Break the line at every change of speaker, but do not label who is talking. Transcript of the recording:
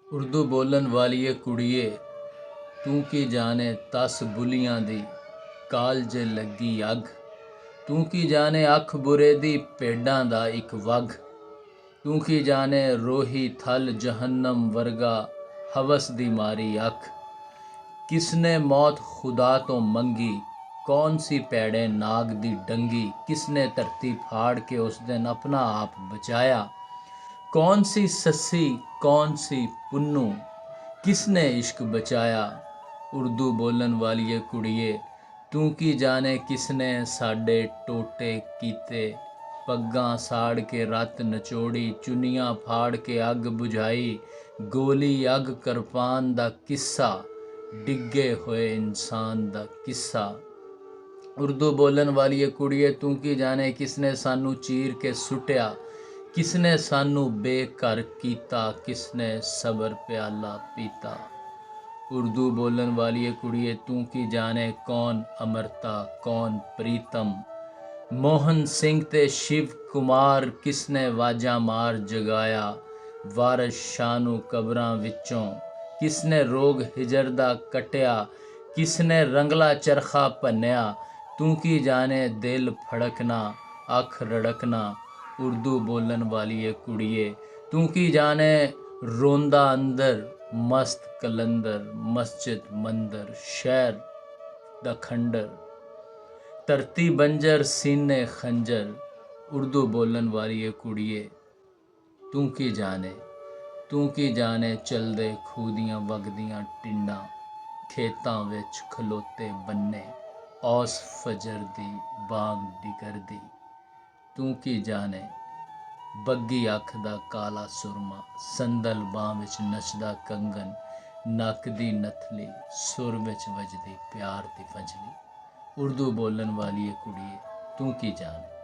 उर्दू बोलन वालीए कुड़िए तू की जाने 10 बुलियां दी कालजे लगी अग। तू की जाने अख बुरे दी भेडां दा इक वग। तू की जाने रोही थल जहन्नम वर्गा हवस दी मारी अख। किसने मौत खुदा तो मंगी कौन सी पैड़े नाग दी डंगी। किसने धरती फाड़ के उस दिन अपना आप बचाया। कौन सी सस्सी कौन सी पुन्नू किसने इश्क बचाया। उर्दू बोलन वालीए कुड़िए तू की जाने किसने साडे टोटे कीते। पग्गां साड़ के रत नचोड़ी चुनियां फाड़ के अग बुझाई। गोली अग करपान दा किस्सा डिगे होए इंसान दा किस्सा। उर्दू बोलन वालीए कुड़िए तू की जाने किसने सानू चीर के सुटिया। किसने सानू बेघर कीता किसने सबर प्याला पीता। उर्दू बोलन वालीए कुड़िए तू की जाने कौन अमरता कौन प्रीतम। मोहन सिंह ते शिव कुमार किसने वाजा मार जगाया। वारस शाह नू कबरां विचों किसने रोग हिजर दा कटिया। किसने रंगला चरखा भन्निया तू की जाने दिल फड़कना अख रड़कना। उर्दू बोलन वालीए कुड़िए तू की जाने रोंदा अंदर मस्त कलंदर मस्जिद मंदिर शहर दा खंडर धरती बंजर सीने खंजर। उर्दू बोलन वालीए कुड़िए तू की जाने चलदे खूह दियां वगदियां टिंडां खेतां विच खलोते बन्ने औस फजर दी बांग डिगरदी। तू की जाने बग्गी अख दा काला सुरमा संदल बांह विच नचदा कंगन नक दी नथली सुर विच वजदी प्यार दी फंजली। उर्दू बोलन वालीए कुड़िए तू की जाने।